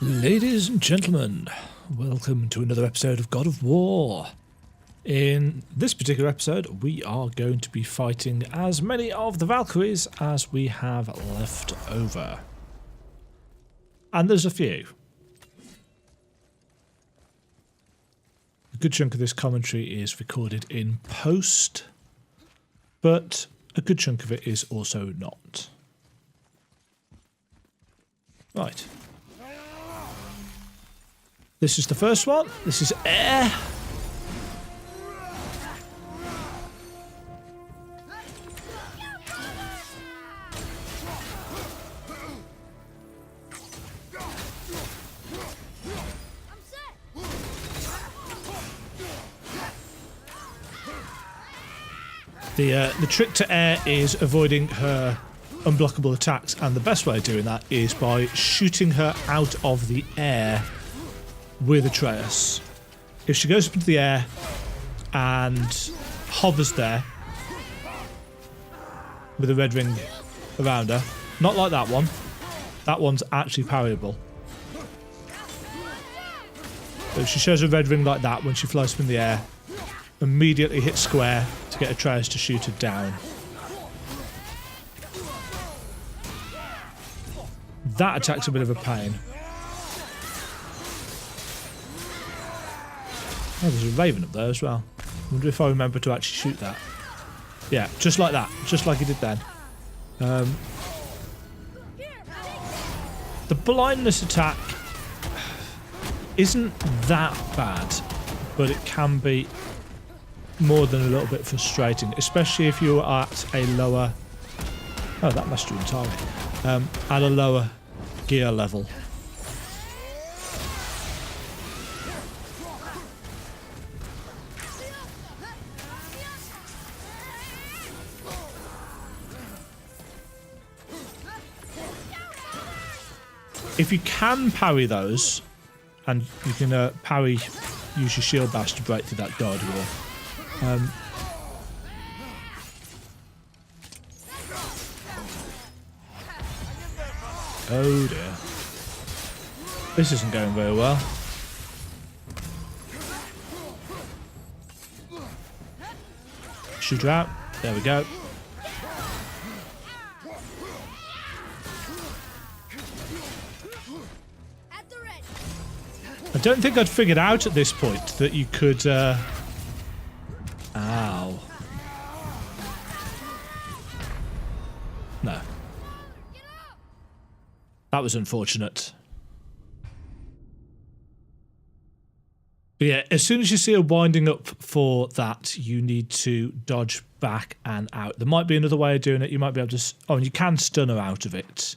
Ladies and gentlemen, welcome to another episode of God of War. In this particular episode, we are going to be fighting as many of the Valkyries as we have left over. And there's a few. A good chunk of this commentary is recorded in post, but a good chunk of it is also not. Right. This is the first one. This is air. The trick to air is avoiding her unblockable attacks, and the best way of doing that is by shooting her out of the air with Atreus. If she goes up into the air and hovers there with a red ring around her, not like that one, that one's actually parryable. But if she shows a red ring like that when she flies up in the air, immediately hit square to get Atreus to shoot her down. That attack's a bit of a pain. Oh, there's a raven up there as well. I wonder if I remember to actually shoot that. Yeah, just like that. Just like he did then. The blindness attack isn't that bad, but it can be more than a little bit frustrating, especially if you're at a lower... Oh, that must have been target. At a lower gear level. If you can parry those, and you can parry, use your shield bash to break through that guard wall. Oh dear. This isn't going very well. Shoot her out. There we go. I don't think I'd figured out at this point that you could... Ow. No. That was unfortunate. But yeah, as soon as you see her winding up for that, you need to dodge back and out. There might be another way of doing it. You might be able to... Oh, and you can stun her out of it.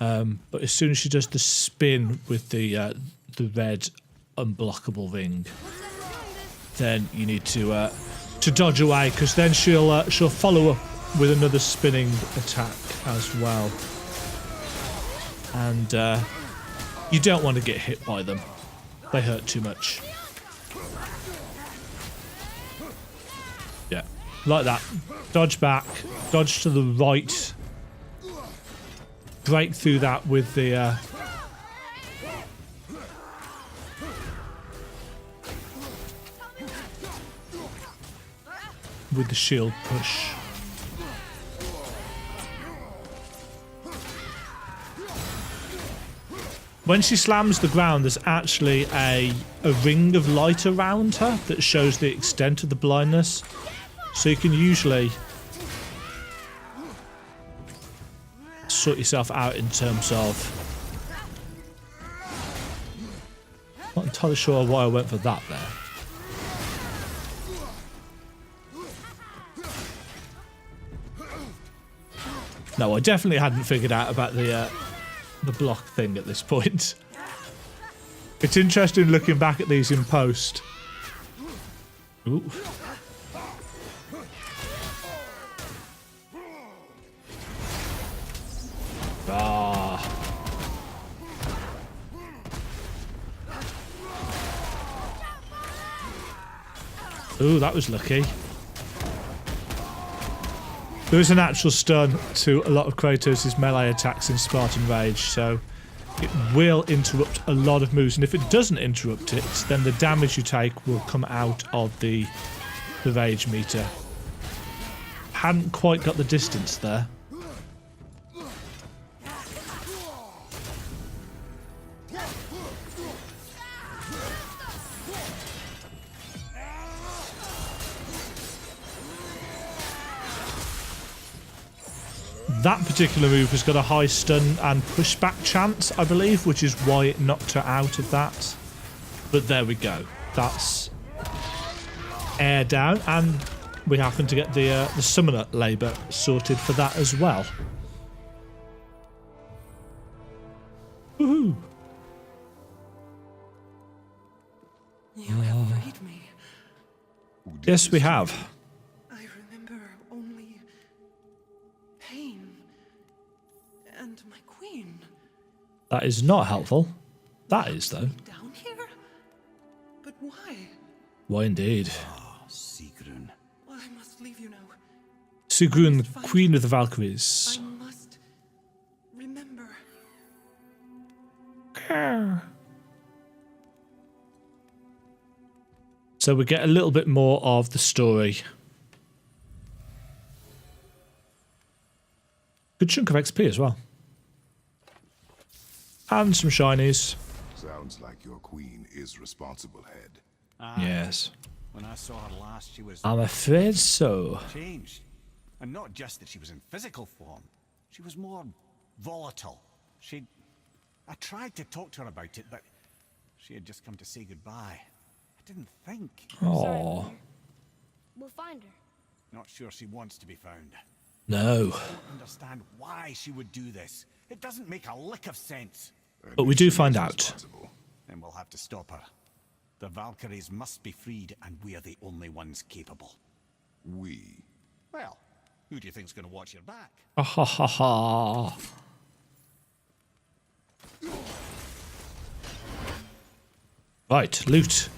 But as soon as she does the spin with the red unblockable ring, then you need to dodge away, because then she'll follow up with another spinning attack as well, and you don't want to get hit by them. They hurt too much. Yeah, like that. Dodge back, dodge to the right, break through that with the shield push. When she slams the ground, there's actually a ring of light around her that shows the extent of the blindness. So you can usually sort yourself out in terms of... Not entirely sure why I went for that there. No, I definitely hadn't figured out about the block thing at this point. It's interesting looking back at these in post. Ooh. Ah. Ooh, that was lucky. There is an actual stun to a lot of Kratos' melee attacks in Spartan Rage, so it will interrupt a lot of moves. And if it doesn't interrupt it, then the damage you take will come out of the rage meter. Hadn't quite got the distance there. That particular move has got a high stun and pushback chance, I believe, which is why it knocked her out of that. But there we go. That's air down, and we happen to get the summoner labour sorted for that as well. Woohoo! You have freed me. Yes, we have. I remember only pain and my queen. That is not helpful. That is, though. Down here? But why? Why indeed. Sigrun. I must leave you now. Sigrun, the queen of the Valkyries. I must remember. So we get a little bit more of the story. Good chunk of XP as well. And some shinies. Sounds like your queen is responsible, Head. Yes. When I saw her last, she was I'm afraid so. changed. And not just that she was in physical form. She was more volatile. I tried to talk to her about it, but she had just come to say goodbye. I didn't think. Oh We'll find her. Not sure she wants to be found. no. Understand why she would do this. It doesn't make a lick of sense. But we do find out. Then we'll have to stop her. The Valkyries must be freed, and we're the only ones capable. We. Well, who do you think's going to watch your back? Ha ha ha ha. Right, loot.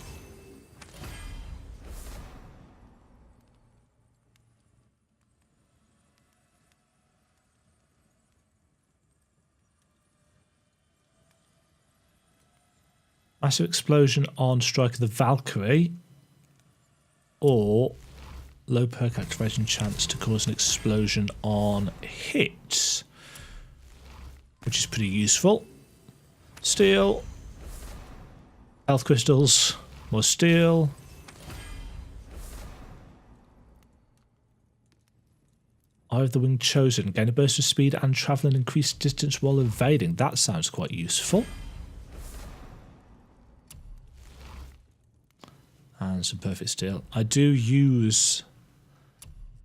Massive explosion on Strike of the Valkyrie, or low perk activation chance to cause an explosion on hits, which is pretty useful. Steel, health crystals, more steel. Eye of the Wing Chosen, gain a burst of speed and travel an increased distance while evading. That sounds quite useful. And some perfect steel. I do use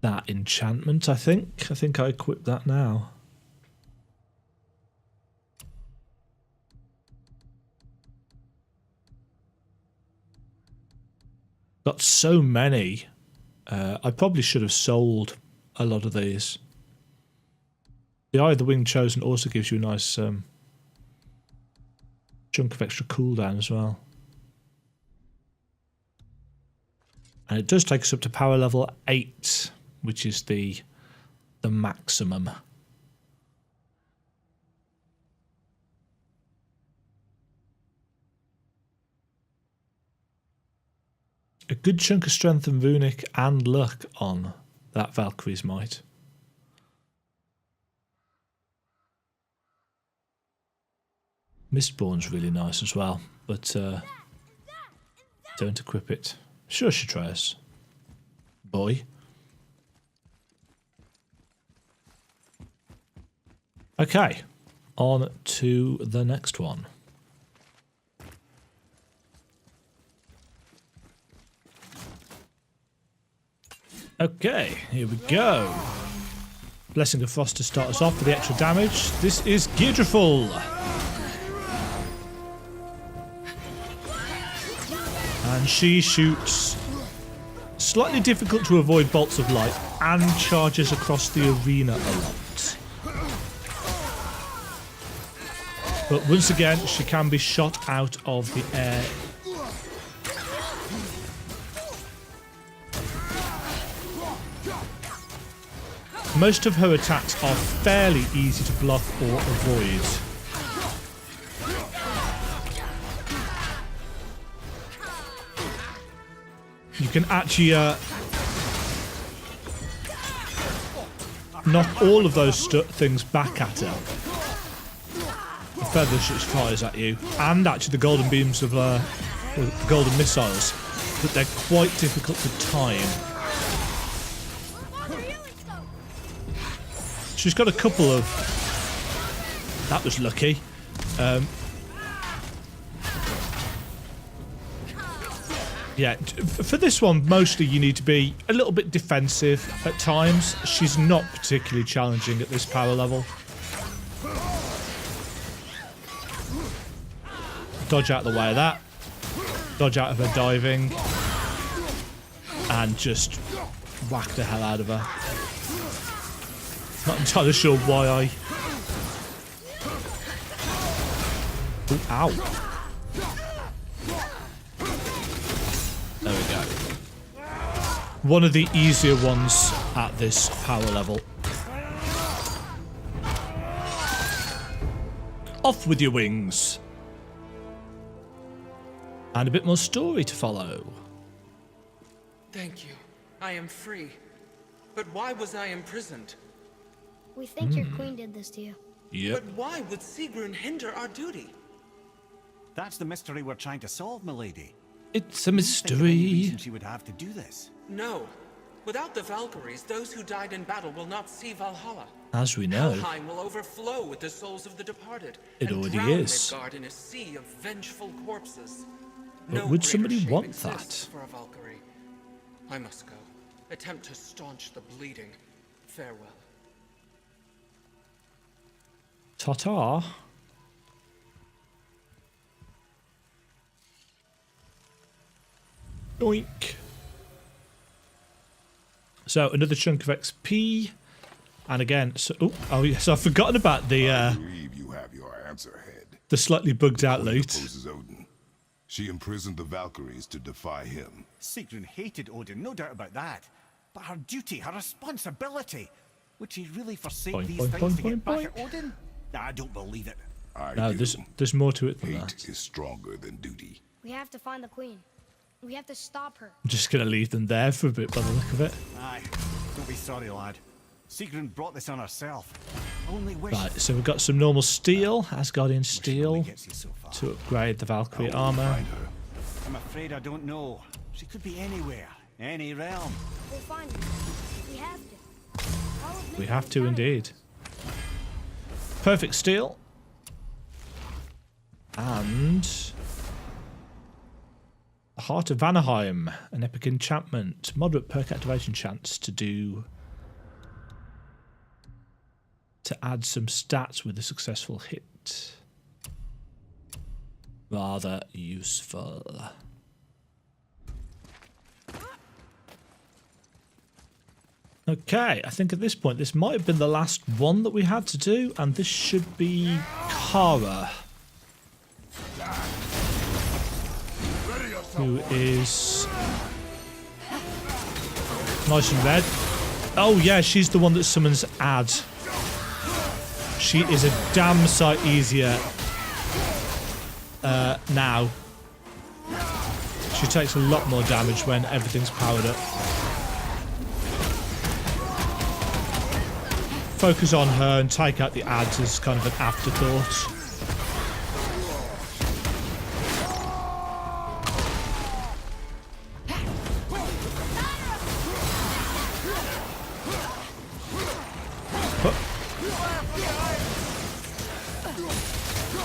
that enchantment, I think. I think I equip that now. Got so many. I probably should have sold a lot of these. The Eye of the Wing Chosen also gives you a nice chunk of extra cooldown as well. And it does take us up to power level 8, which is the maximum. A good chunk of strength and runic and luck on that Valkyrie's Might. Mistborn's really nice as well, but don't equip it. Sure, Atreus. Boy. Okay, on to the next one. Okay, here we go. Blessing of Frost to start us off for the extra damage. This is Gidriful. And she shoots slightly difficult to avoid bolts of light and charges across the arena a lot. But once again, she can be shot out of the air. Most of her attacks are fairly easy to block or avoid. you can actually knock all of those things back at her. The feather shoots fires at you, and actually the golden beams of the golden missiles, but they're quite difficult to time. She's got a couple of... That was lucky. Yeah, for this one, mostly you need to be a little bit defensive at times. She's not particularly challenging at this power level. Dodge out of the way of that. Dodge out of her diving. And just whack the hell out of her. Not entirely sure why I... Ooh, ow. There we go. One of the easier ones at this power level. Off with your wings. And a bit more story to follow. Thank you. I am free. But why was I imprisoned? We think your queen did this to you. Yep. But why would Sigrun hinder our duty? That's the mystery we're trying to solve, milady. It's a Think of any mystery. reason she would have to do this? No. Without the Valkyries, those who died in battle will not see Valhalla. As we know. Helheim will overflow with the souls of the departed. It and already drown is. Midgard in a sea of vengeful corpses. But would greater somebody shame want exists that? For a Valkyrie. I must go. Attempt to staunch the bleeding. Farewell. Ta-ta. Oink. So another chunk of XP, and again, so oh yes, I've forgotten about the I believe you have your answer, Head. the slightly bugged out Odin loot. opposes Odin. She imprisoned the Valkyries to defy him. Sigrun hated Odin, no doubt about that. But her duty, her responsibility. Would she really forsake Boing, these boing, things boing, to get boing, back boing. at Odin? I don't believe it. I No, do. there's more to it than Hate that. is stronger than duty. We have to find the queen. We have to stop her. I'm just gonna leave them there for a bit by the look of it. Aye, don't be sorry, lad. Sigrun brought this on herself. Only wish Right, so we've got some normal steel, Asgardian wish it only steel, gets you so far. to upgrade the Valkyrie How will we armor. find her? I'm afraid I don't know. She could be anywhere, any realm. We'll find her. We have to. All of We Midgard have is to counting. indeed. Perfect steel. And the Heart of Vanaheim, an epic enchantment. Moderate perk activation chance to add some stats with a successful hit. Rather useful. Okay, I think at this point this might have been the last one that we had to do, and this should be Kara, who is nice and red. Oh yeah, she's the one that summons Ad. She is a damn sight easier now. She takes a lot more damage when everything's powered up. Focus on her and take out the ads as kind of an afterthought.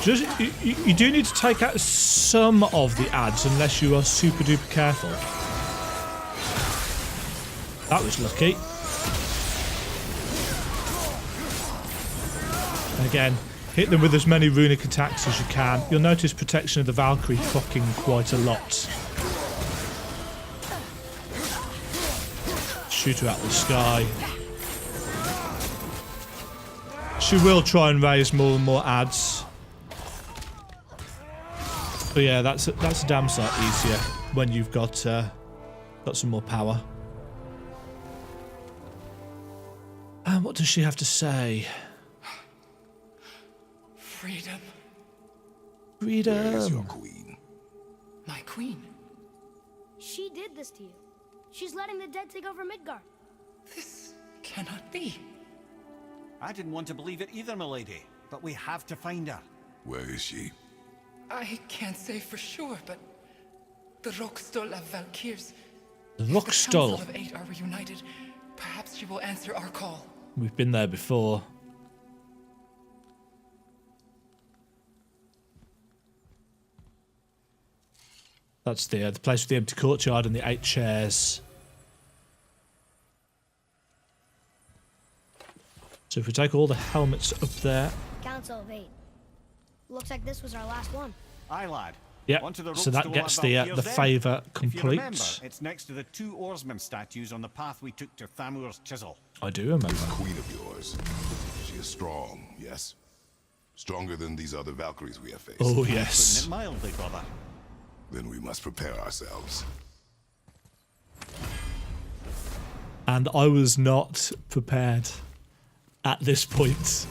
Just, you do need to take out some of the ads unless you are super duper careful. That was lucky. And again, hit them with as many runic attacks as you can. You'll notice protection of the Valkyrie fucking quite a lot. Shoot her out of the sky. She will try and raise more and more ads. But yeah, that's a damn sight easier when you've got some more power. And what does she have to say? Freedom. Where is your Freedom. queen? My queen. She did this to you. She's letting the dead take over Midgard. This cannot be. I didn't want to believe it either, milady. But we have to find her. Where is she? I can't say for sure, but the Rokstol of Valkyries. The If the Rokstol. Council of Eight are reunited, perhaps she will answer our call. We've been there before. That's the place with the empty courtyard and the 8 chairs. So if we take all the helmets up there. Council of Eight. Looks like this was our last one. Aye, lad. Yep, Onto the so that Rokstol gets of the Valkyries then. favour If you remember, complete. it's next to the 2 oarsman statues on the path we took to Thamur's chisel. I do remember. This queen of yours. She is strong, yes? Stronger than these other Valkyries we have faced. Oh, Putting yes. it mildly, brother. Then we must prepare ourselves. And I was not prepared at this point.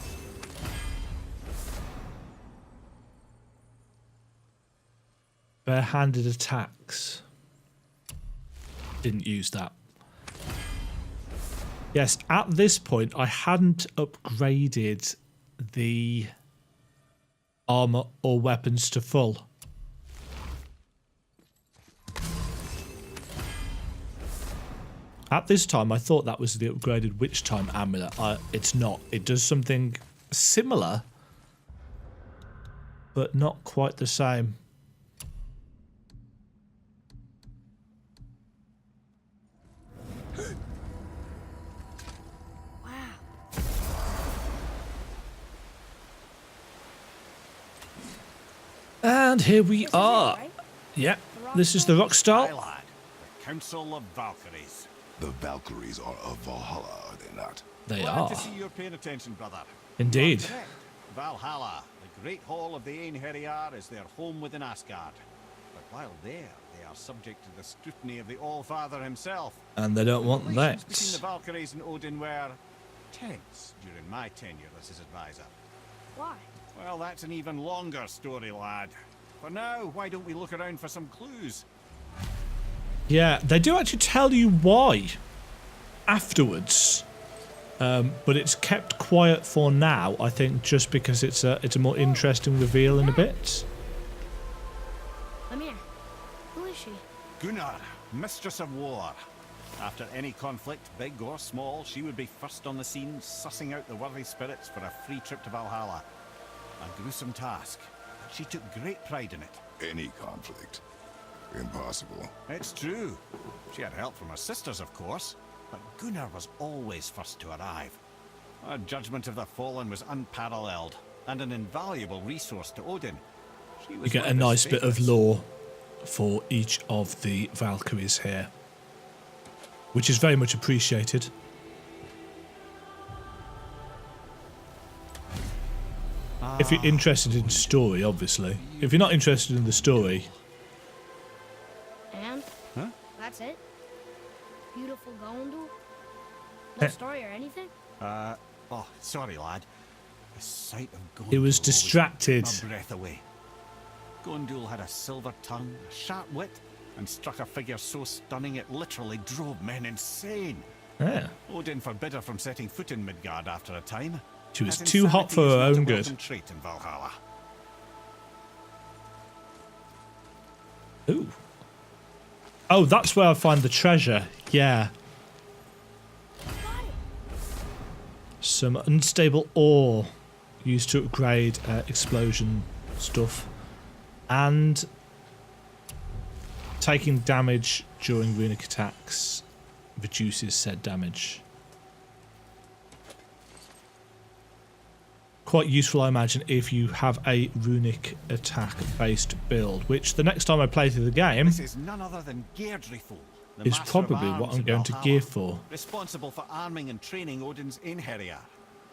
Bare-handed attacks. Didn't use that. Yes, at this point, I hadn't upgraded the armor or weapons to full. At this time, I thought that was the upgraded Witch Time amulet. It's not. It does something similar, but not quite the same. Wow. And here we This is it, are. right? Yep, this is the Rockstar. Aye, lad. The Council of Valkyries. The Valkyries are of Valhalla, are they not? They Glad are. to see you're paying attention, brother. Indeed. You are correct. Valhalla, the great hall of the Einherjar, is their home within Asgard. But while there, they are subject to the scrutiny of the All-Father himself. And they don't want Relations that. between the Valkyries and Odin were tense during my tenure as his advisor. Why? Well, that's an even longer story, lad. For now, why don't we look around for some clues? Yeah, they do actually tell you why afterwards. But it's kept quiet for now, I think, just because it's a more interesting reveal in a bit. Come here. Who is she? Gunnar, Mistress of War. After any conflict, big or small, she would be first on the scene, sussing out the worthy spirits for a free trip to Valhalla. A gruesome task, but she took great pride in it. Any conflict. Impossible. It's true. She had help from her sisters, of course, but Gunnar was always first to arrive. Her judgment of the fallen was unparalleled, and an invaluable resource to Odin. She was You get one a of his nice bit of favourites. lore for each of the Valkyries here, which is very much appreciated. If you're interested in story, obviously. If you're not interested in the story, And? Huh? That's it? Beautiful Gondul? No Eh. story or anything? Oh, sorry, lad. The sight of Gondul He was always distracted. took my breath away. Gondul had a silver tongue, a sharp wit, and struck a figure so stunning it literally drove men insane. yeah, Odin forbid her from setting foot in Midgard after a time. she was as too hot insanity for is her not a own good. welcome trait in Valhalla. Ooh. Oh, that's where I find the treasure. Yeah. Got it. Some unstable ore used to upgrade explosion stuff. And taking damage during runic attacks reduces said damage. Quite useful, I imagine, if you have a runic attack-based build, which the next time I play through the game This is none other than Geirdriful, the is master of probably what arms I'm in going to Valhalla, gear for. responsible for arming and training Odin's Einherjar.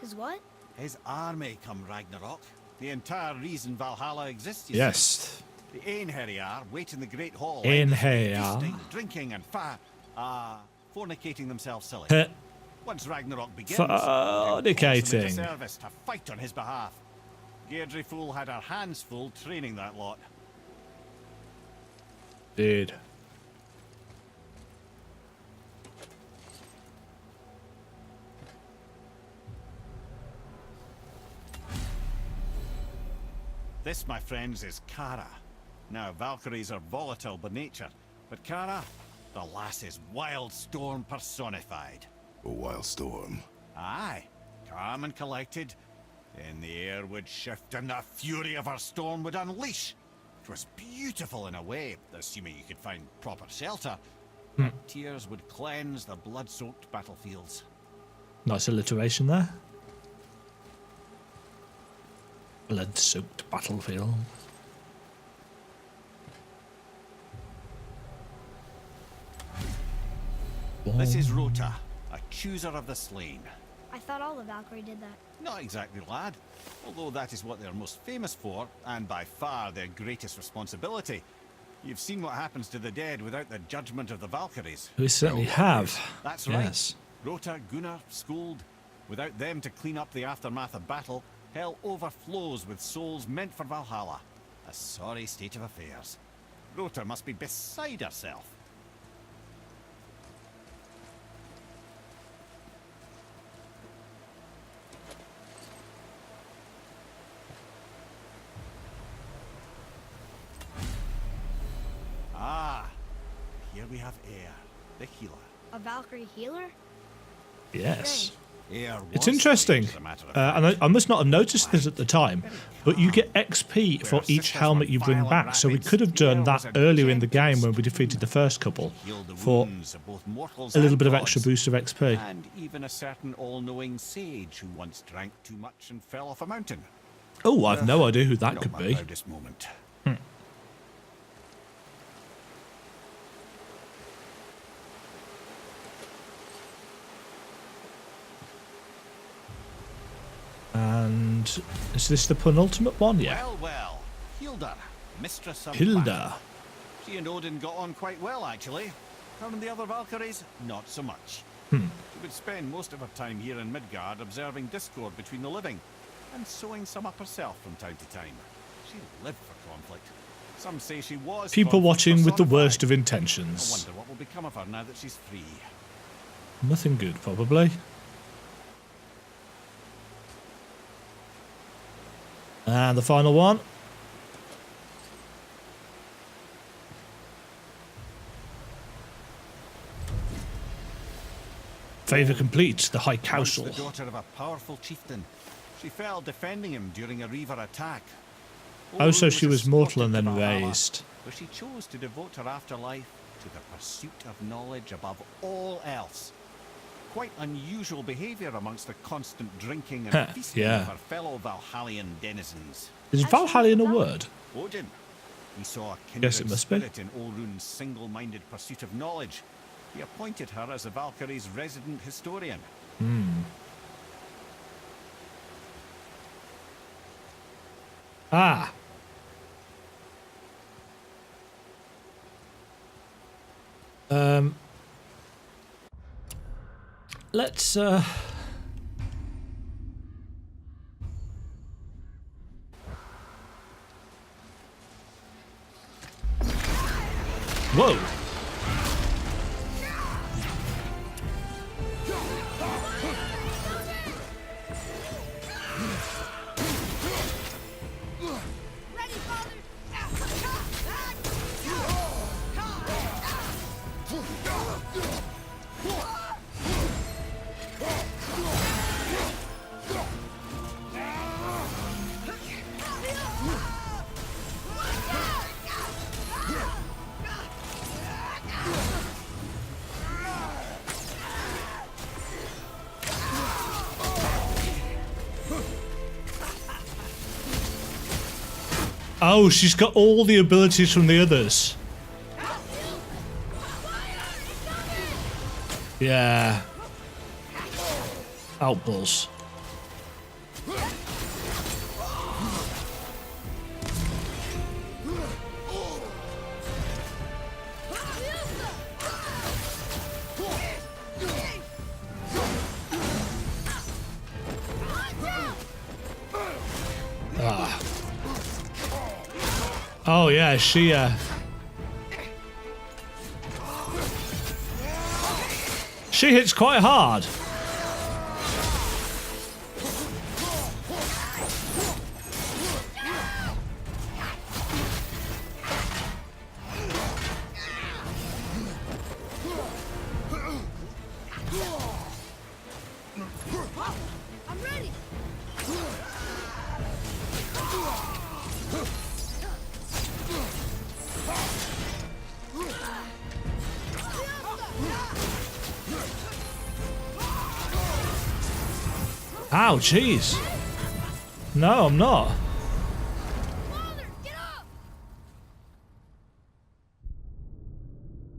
His what? His army come Ragnarok. The entire reason Valhalla exists, you see. Yes. The Einherjar wait in the Great Hall. Einherjar. Feasting, drinking, and fornicating themselves silly. Heh. Once Ragnarok begins, they'll force them into Fornicating. service to fight on his behalf. Geirdriful had her hands full training that lot. Dude. This, my friends, is Kara. Now, Valkyries are volatile by nature, but Kara, the lass is wild storm personified. A wild storm. Aye, calm and collected. Then the air would shift and the fury of her storm would unleash. It was beautiful in a way, assuming you could find proper shelter. Her tears would cleanse the blood-soaked battlefields. Nice alliteration there. Blood-soaked battlefield. This is Rota, a chooser of the slain. I thought all the Valkyrie did that. Not exactly, lad. Although that is what they're most famous for, and by far their greatest responsibility. You've seen what happens to the dead without the judgment of the Valkyries. We certainly have. That's Yes. right. Rota, Gunnar, Skuld. Without them to clean up the aftermath of battle, hell overflows with souls meant for Valhalla. A sorry state of affairs. Rota must be beside herself. Ah, here we have Air, the healer. A Valkyrie healer? Yes. Air It's was interesting, strange, as a matter of and fact. I must not have noticed this at the time, but you get XP for each helmet you bring back, so we could have done that earlier in the game when we defeated the first couple, Healed the for wounds of both mortals a little and bit of gods. extra boost of XP. And even a certain all-knowing sage who once drank too much and fell off a mountain. Oh, I've no idea who that Not could my be. proudest moment. And is this the penultimate one? Yeah. Well, well. Hilda, mistress of Hilda. battle. She and Odin got on quite well, actually. Her and the other Valkyries, not so much. She would spend most of her time here in Midgard observing discord between the living, and sewing some up herself from time to time. She lived for conflict. Some say she was People conflict watching with the personified. worst of I intentions. wonder what will become of her now that she's free. Nothing good, probably. And the final one. Favour complete, the High Once Council. the daughter of a powerful chieftain, she fell defending him during a Reaver attack. Oh, so Orun she was mortal and escorted then to Valhalla, raised. where she chose to devote her afterlife to the pursuit of knowledge above all else. Quite unusual behaviour amongst the constant drinking and Huh, feasting yeah. of her fellow Valhallian denizens. Is Actually, Valhallian a that- word? Odin. He saw a Yes, kindred it must be. spirit in Orun's single-minded pursuit of knowledge. He appointed her as the Valkyries' resident historian. Ah. Let's Whoa. Ready, father! Oh, she's got all the abilities from the others. Yeah. Outballs. Ah. Oh yeah, she hits quite hard. Ow, jeez. No, I'm not.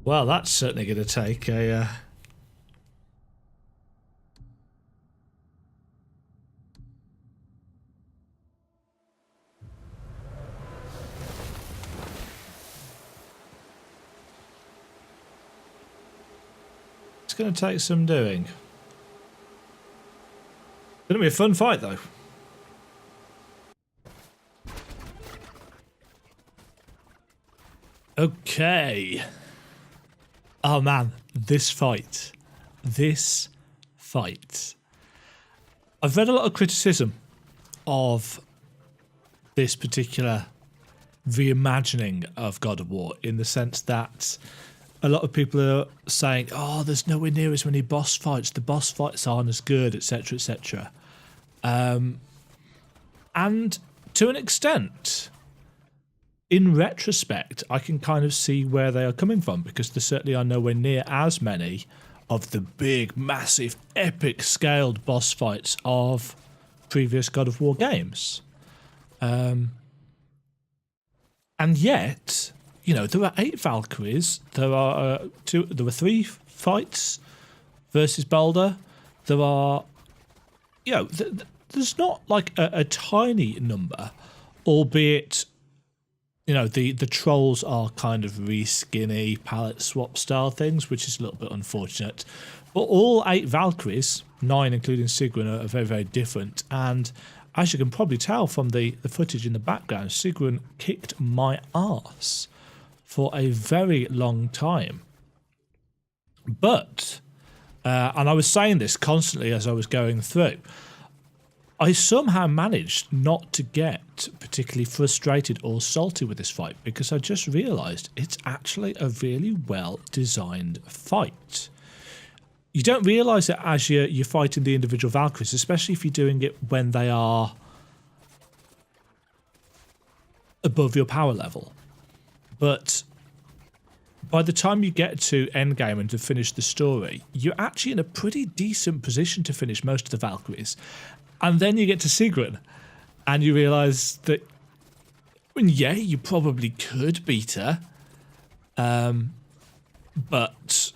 Well, that's certainly going to take a... It's going to take some doing. It's going to be a fun fight, though. Okay. Oh man, this fight. This fight. I've read a lot of criticism of this particular reimagining of God of War in the sense that a lot of people are saying, oh, there's nowhere near as many boss fights. The boss fights aren't as good, etc., etc. And to an extent, in retrospect, I can kind of see where they are coming from because there certainly are nowhere near as many of the big, massive, epic-scaled boss fights of previous God of War games. And yet, you know, there are 8 Valkyries. There are 3 fights versus Baldur. There are, you know, there's not like a tiny number, albeit. You know, the trolls are kind of re-skinny palette swap style things, which is a little bit unfortunate. But all 8 Valkyries, 9 including Sigrun, are very, very different. And as you can probably tell from the footage in the background, Sigrun kicked my arse for a very long time. But, and I was saying this constantly as I was going through, I somehow managed not to get particularly frustrated or salty with this fight because I just realised it's actually a really well-designed fight. You don't realise it as you're fighting the individual Valkyries, especially if you're doing it when they are above your power level. But by the time you get to endgame and to finish the story, you're actually in a pretty decent position to finish most of the Valkyries. And then you get to Sigrun, and you realise that, I mean, yeah, you probably could beat her, but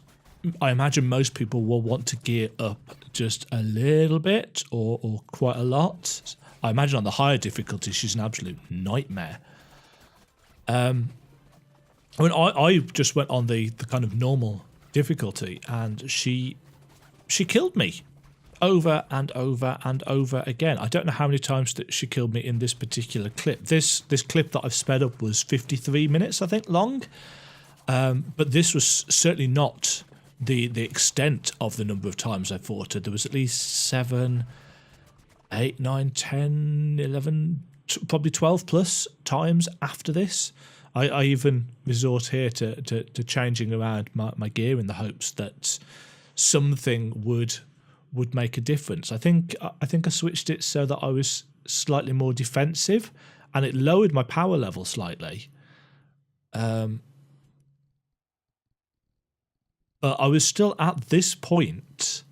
I imagine most people will want to gear up just a little bit or quite a lot. I imagine on the higher difficulty, she's an absolute nightmare. I mean, I just went on the kind of normal difficulty, and she killed me. Over and over and over again. I don't know how many times that she killed me in this particular clip. This clip that I've sped up was 53 minutes, I think, long. But this was certainly not the extent of the number of times I fought her. There was at least 7, 8, 9, 10, 11, probably 12 plus times after this. I even resort here to changing around my gear in the hopes that something would make a difference. I think I switched it so that I was slightly more defensive, and it lowered my power level slightly. But I was still at this point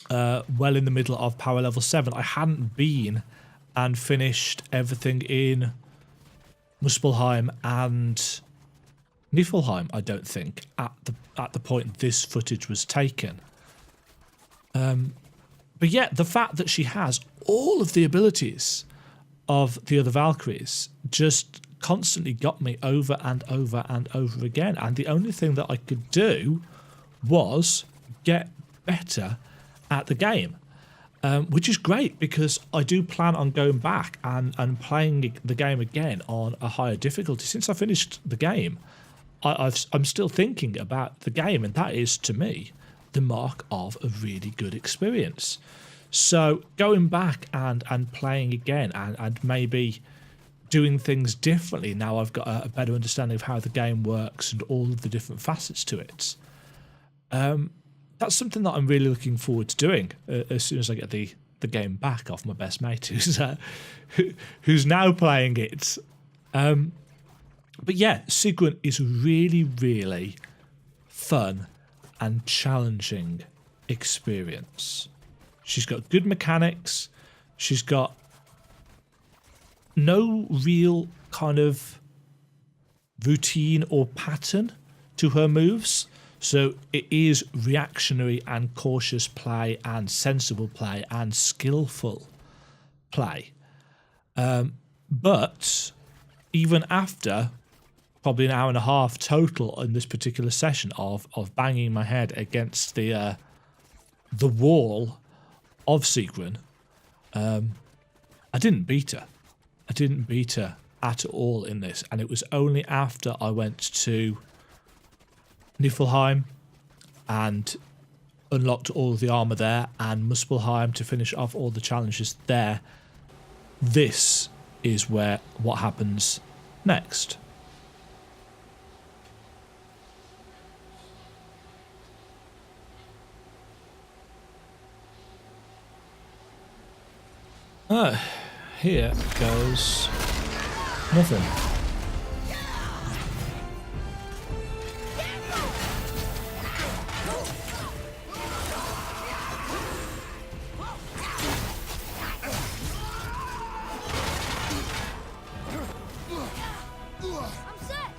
well in the middle of power level 7. I hadn't been and finished everything in Muspelheim and Niflheim, I don't think, at the point this footage was taken. But yet, the fact that she has all of the abilities of the other Valkyries just constantly got me over and over and over again. And the only thing that I could do was get better at the game, which is great because I do plan on going back and playing the game again on a higher difficulty. Since I finished the game, I'm still thinking about the game, and that is, to me, the mark of a really good experience. So going back and playing again and maybe doing things differently now I've got a better understanding of how the game works and all of the different facets to it. That's something that I'm really looking forward to doing as soon as I get the the game back off my best mate who's now playing it. But yeah, Sigrun is really, really fun and challenging experience. She's got good mechanics. She's got no real kind of routine or pattern to her moves. So it is reactionary and cautious play and sensible play and skillful play. But even after probably an hour and a half total in this particular session of banging my head against the wall of Sigrun, I didn't beat her. I didn't beat her at all in this, and it was only after I went to Niflheim and unlocked all of the armor there and Muspelheim to finish off all the challenges there. This is what happens next. Here goes nothing. I'm set.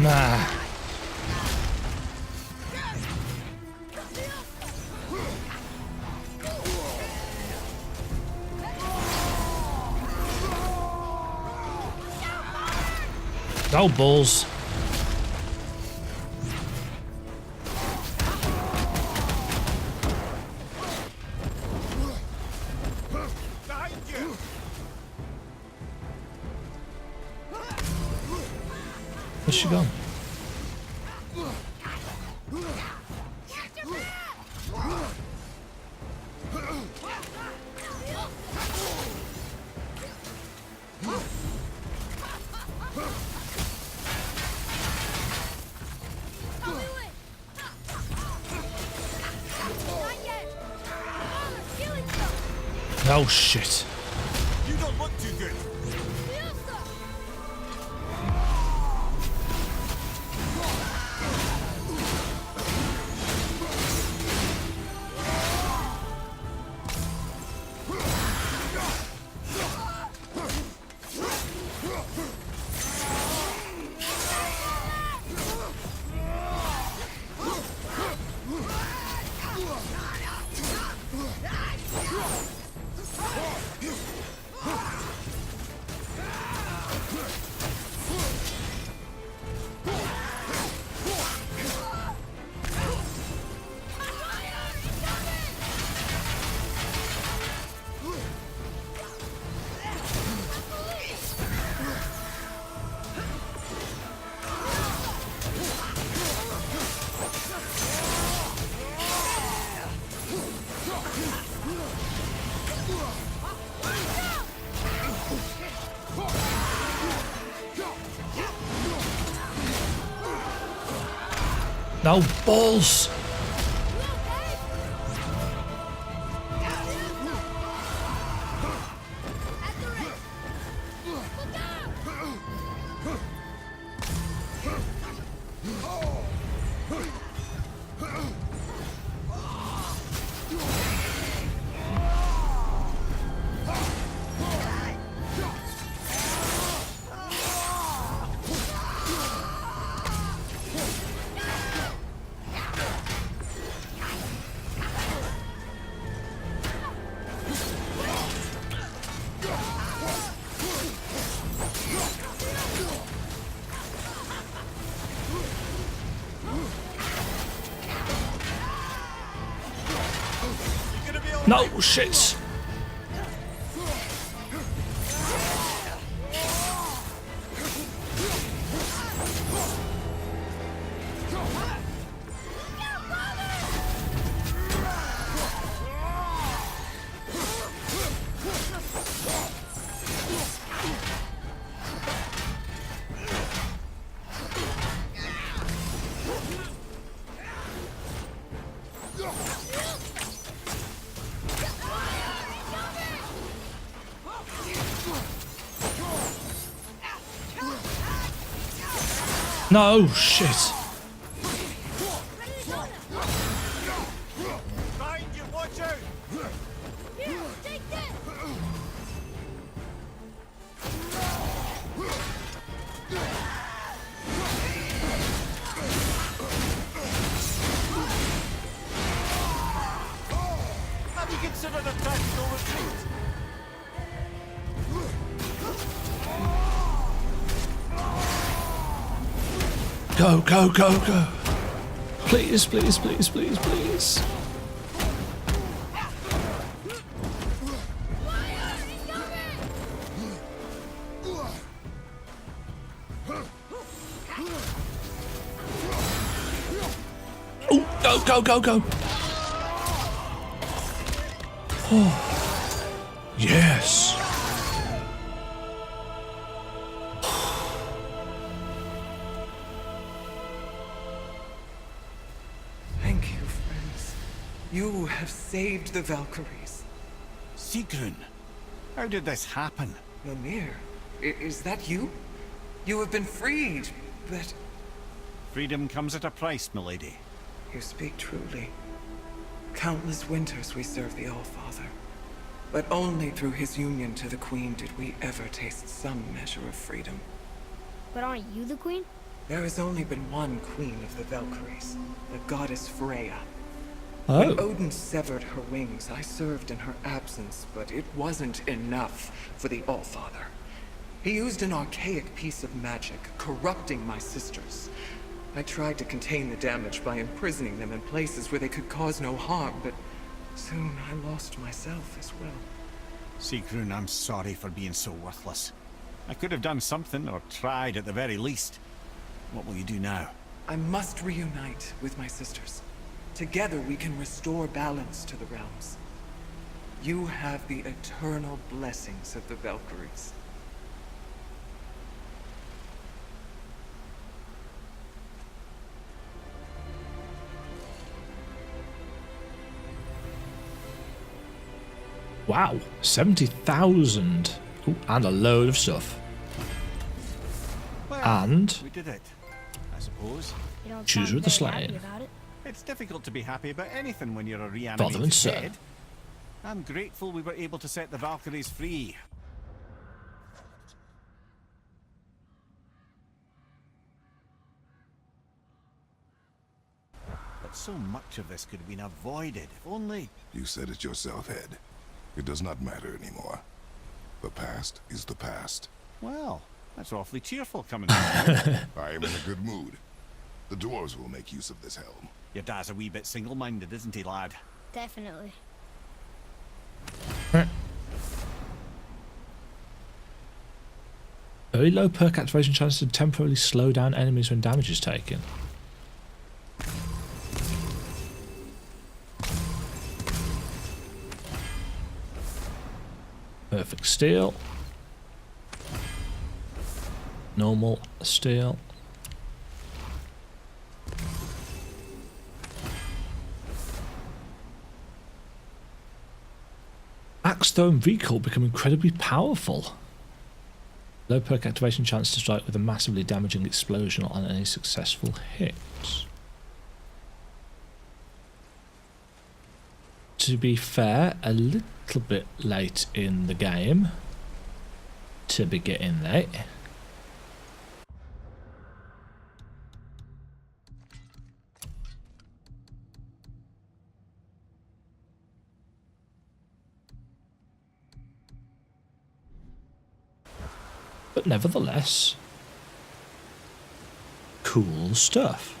Nah. No balls. Behind you! Where's she gone? Oh shit. You don't look too good. No balls. No, shit. No, shit. Behind you, watch out! Here, take this! Have you considered a tactical retreat? Go, go, go, go. Please, please, please, please, please. Oh, go, go, go, go. Oh, yes. Thank you, friends. You have saved the Valkyries. Sigrun, how did this happen? Mimir, is that you? You have been freed, but Freedom comes at a price, milady. you speak truly. Countless winters we served the All-Father, but only through his union to the Queen did we ever taste some measure of freedom. But aren't you the queen? There has only been one Queen of the Valkyries, the goddess Freya. Oh. When Odin severed her wings, I served in her absence, but it wasn't enough for the All-Father. He used an archaic piece of magic, corrupting my sisters. I tried to contain the damage by imprisoning them in places where they could cause no harm, but soon I lost myself as well. Sigrun, I'm sorry for being so worthless. I could have done something, or tried at the very least. What will you do now? I must reunite with my sisters. Together we can restore balance to the realms. You have the eternal blessings of the Valkyries. Wow, 70,000. Ooh, and a load of stuff. Well, And we did it, I suppose. You don't Choose sound with the very happy slain. about it. It's difficult to be happy about anything when you're a Father and reanimated son. head. I'm grateful we were able to set the Valkyries free. But so much of this could have been avoided, if only... You said it yourself, Head. It does not matter anymore. The past is the past. Well, that's awfully cheerful coming from you. I am in a good mood. The dwarves will make use of this helm. Your dad's a wee bit single-minded, isn't he, lad? Definitely. Very low perk activation chance to temporarily slow down enemies when damage is taken. Perfect steel. Normal steel. Axe throw and recoil become incredibly powerful. Low perk activation chance to strike with a massively damaging explosion on any successful hit. To be fair, a little bit late in the game to be getting that. But nevertheless, cool stuff.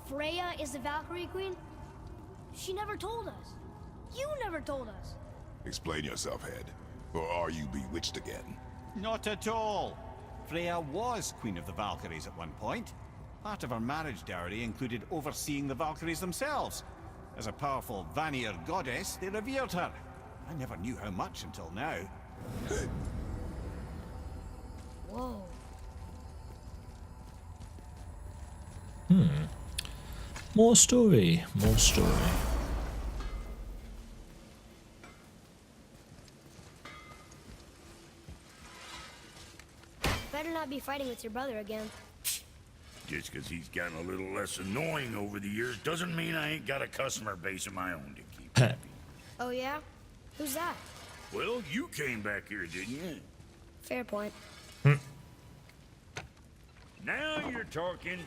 Freya is the Valkyrie Queen? She never told us. You never told us. Explain yourself, Head. Or are you bewitched again? Not at all. Freya was Queen of the Valkyries at one point. Part of her marriage dowry included overseeing the Valkyries themselves. As a powerful Vanir goddess, they revered her. I never knew how much until now. Whoa. More story, more story. Better not be fighting with your brother again. Just because he's gotten a little less annoying over the years doesn't mean I ain't got a customer base of my own to keep happy. Oh yeah? Who's that? Well, you came back here, didn't you? Fair point. Now you're talking.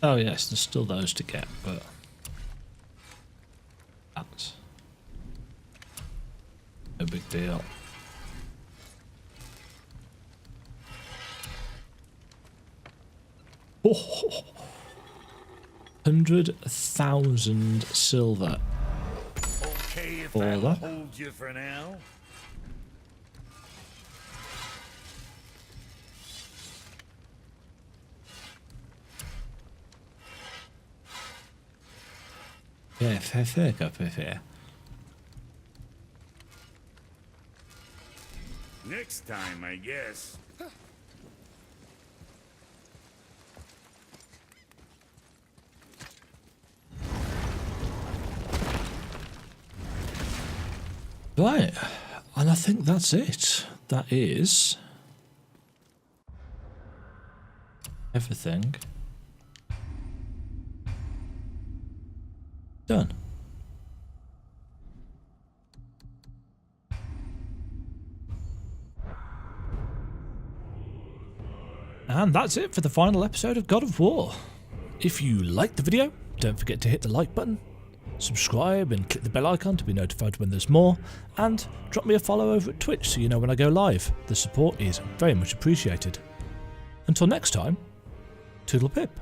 Oh yes, there's still those to get, but that's no big deal. Oh, 100,000 silver. Okay, if For that'll that? hold you for now. Yeah, fair up here. Next time, I guess. Right, and I think that's it. That is everything done. And that's it for the final episode of God of War. If you liked the video, don't forget to hit the like button, subscribe and click the bell icon to be notified when there's more, and drop me a follow over at Twitch so you know when I go live. The support is very much appreciated. Until next time, toodle pip.